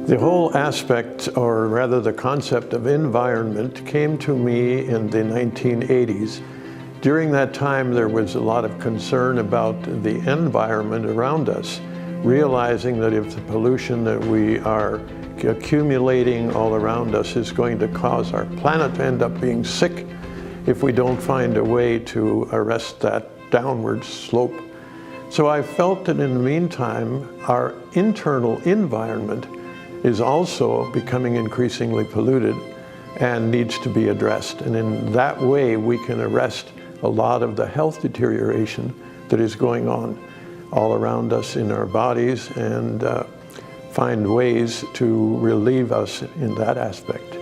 The whole aspect, or rather the concept of environment, came to me in the 1980s. During that time, there was a lot of concern about the environment around us, realizing that if the pollution that we are accumulating all around us is going to cause our planet to end up being sick if we don't find a way to arrest that downward slope. So I felt that in the meantime, our internal environment is also becoming increasingly polluted and needs to be addressed. And in that way, we can arrest a lot of the health deterioration that is going on all around us in our bodies and find ways to relieve us in that aspect.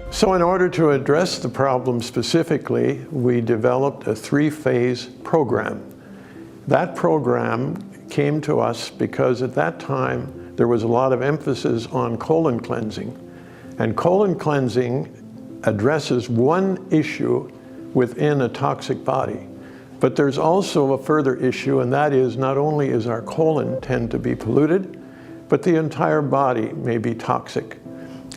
So in order to address the problem specifically, we developed a 3-phase program. That program came to us because at that time there was a lot of emphasis on colon cleansing. And colon cleansing addresses one issue within a toxic body. But there's also a further issue, and that is not only is our colon tend to be polluted, but the entire body may be toxic.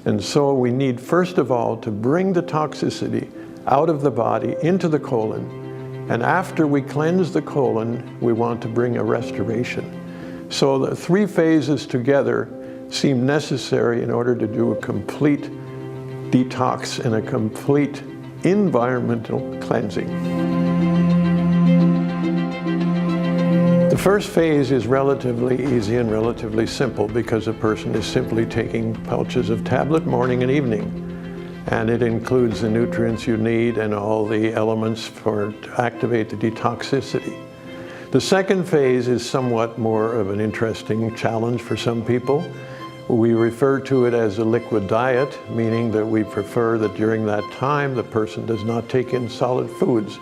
And so we need, first of all, to bring the toxicity out of the body into the colon. And after we cleanse the colon, we want to bring a restoration. So the 3 phases together seem necessary in order to do a complete detox and a complete environmental cleansing. The first phase is relatively easy and relatively simple because a person is simply taking pouches of tablet morning and evening. And it includes the nutrients you need and all the elements to activate the detoxicity. The second phase is somewhat more of an interesting challenge for some people. We refer to it as a liquid diet, meaning that we prefer that during that time the person does not take in solid foods.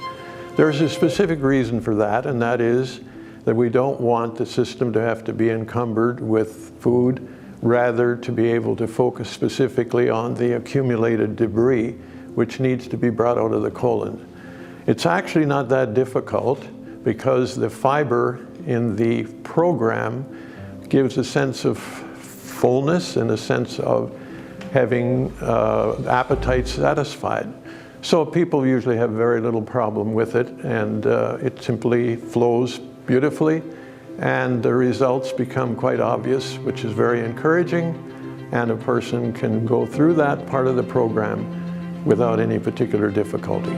There's a specific reason for that, and that is that we don't want the system to have to be encumbered with food, rather to be able to focus specifically on the accumulated debris which needs to be brought out of the colon. It's actually not that difficult because the fiber in the program gives a sense of fullness and a sense of having appetite satisfied. So people usually have very little problem with it, and it simply flows beautifully. And the results become quite obvious, which is very encouraging, and a person can go through that part of the program without any particular difficulty.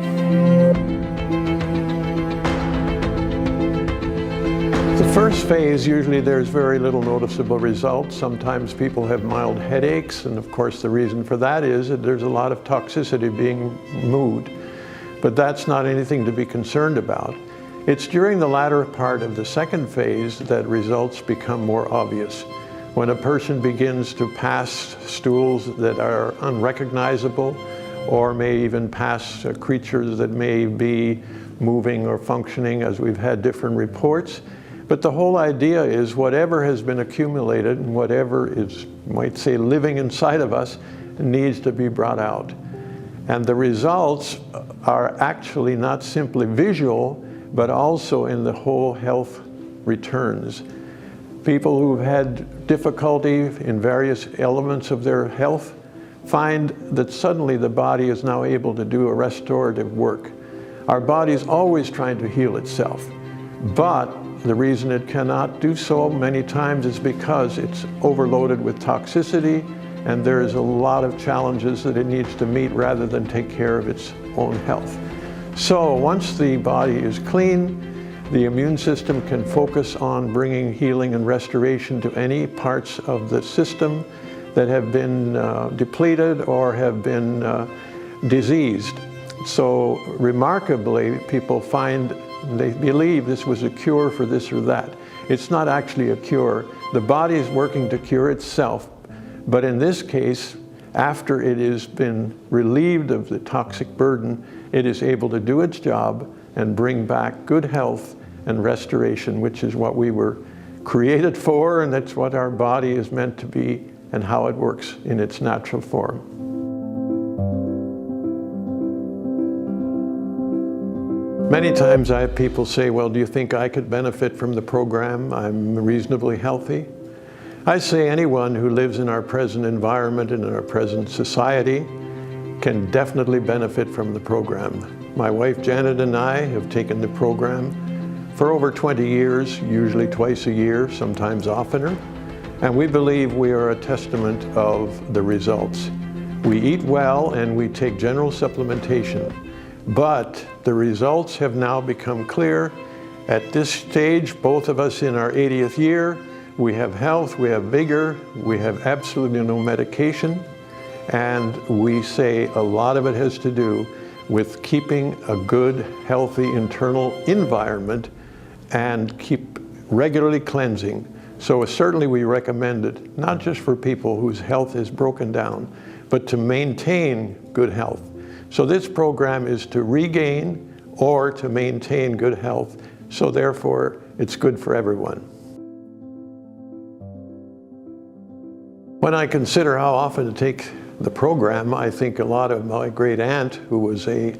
The first phase, usually there's very little noticeable results. Sometimes people have mild headaches, and of course the reason for that is that there's a lot of toxicity being moved. But that's not anything to be concerned about. It's during the latter part of the second phase that results become more obvious. When a person begins to pass stools that are unrecognizable, or may even pass creatures that may be moving or functioning, as we've had different reports. But the whole idea is whatever has been accumulated and whatever is, might say, living inside of us needs to be brought out. And the results are actually not simply visual, but also in the whole health returns. People who've had difficulty in various elements of their health find that suddenly the body is now able to do a restorative work. Our body is always trying to heal itself, but the reason it cannot do so many times is because it's overloaded with toxicity, and there's a lot of challenges that it needs to meet rather than take care of its own health. So once the body is clean, the immune system can focus on bringing healing and restoration to any parts of the system that have been depleted or have been diseased. So remarkably, people find they believe this was a cure for this or that. It's not actually a cure. The body is working to cure itself, but in this case, after it has been relieved of the toxic burden, it is able to do its job and bring back good health and restoration, which is what we were created for, and that's what our body is meant to be and how it works in its natural form. Many times I have people say, well, do you think I could benefit from the program? I'm reasonably healthy. I say anyone who lives in our present environment and in our present society can definitely benefit from the program. My wife Janet and I have taken the program for over 20 years, usually twice a year, sometimes oftener, and we believe we are a testament of the results. We eat well and we take general supplementation, but the results have now become clear. At this stage, both of us in our 80th year, we have health, we have vigor, we have absolutely no medication, and we say a lot of it has to do with keeping a good, healthy internal environment and keep regularly cleansing. So certainly we recommend it, not just for people whose health is broken down, but to maintain good health. So this program is to regain or to maintain good health, so therefore it's good for everyone. When I consider how often to take the program, I think a lot of my great aunt, who was a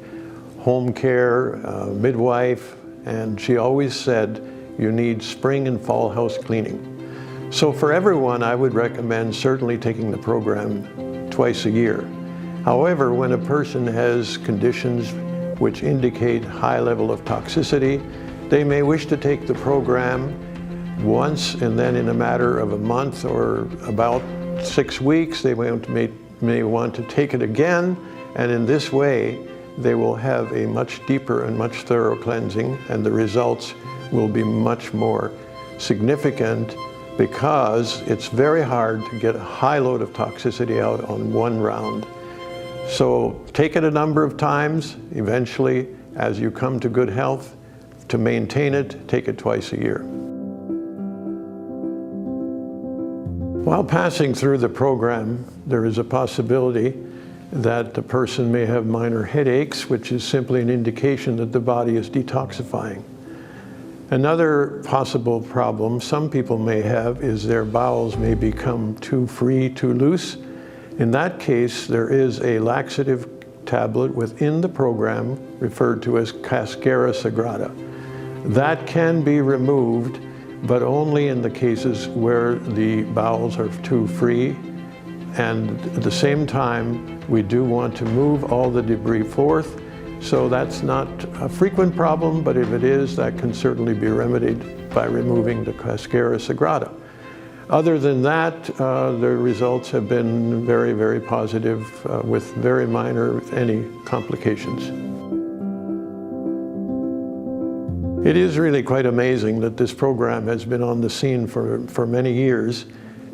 home care midwife, and she always said, you need spring and fall house cleaning. So for everyone, I would recommend certainly taking the program twice a year. However, when a person has conditions which indicate high level of toxicity, they may wish to take the program once, and then in a matter of a month or about 6 weeks, they may want to take it again, and in this way, they will have a much deeper and much thorough cleansing, and the results will be much more significant, because it's very hard to get a high load of toxicity out on one round. So take it a number of times. Eventually, as you come to good health, to maintain it, take it twice a year. While passing through the program, there is a possibility that the person may have minor headaches, which is simply an indication that the body is detoxifying. Another possible problem some people may have is their bowels may become too free, too loose. In that case, there is a laxative tablet within the program referred to as Cascara Sagrada. That can be removed, but only in the cases where the bowels are too free. And at the same time, we do want to move all the debris forth. So that's not a frequent problem, but if it is, that can certainly be remedied by removing the Cascara Sagrada. Other than that, the results have been very, very positive with very minor, if any, complications. It is really quite amazing that this program has been on the scene for many years,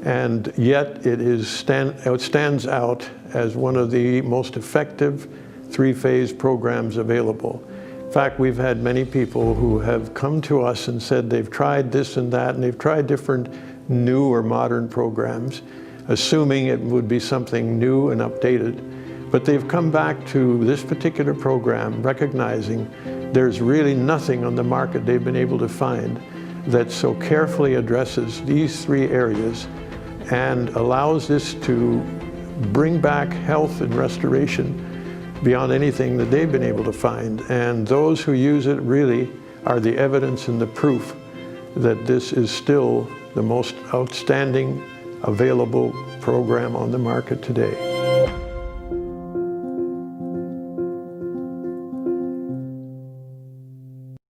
and yet it stands out as one of the most effective three-phase programs available. In fact, we've had many people who have come to us and said they've tried this and that, and they've tried different new or modern programs, assuming it would be something new and updated. But they've come back to this particular program recognizing there's really nothing on the market they've been able to find that so carefully addresses these three areas and allows this to bring back health and restoration beyond anything that they've been able to find. And those who use it really are the evidence and the proof that this is still the most outstanding available program on the market today.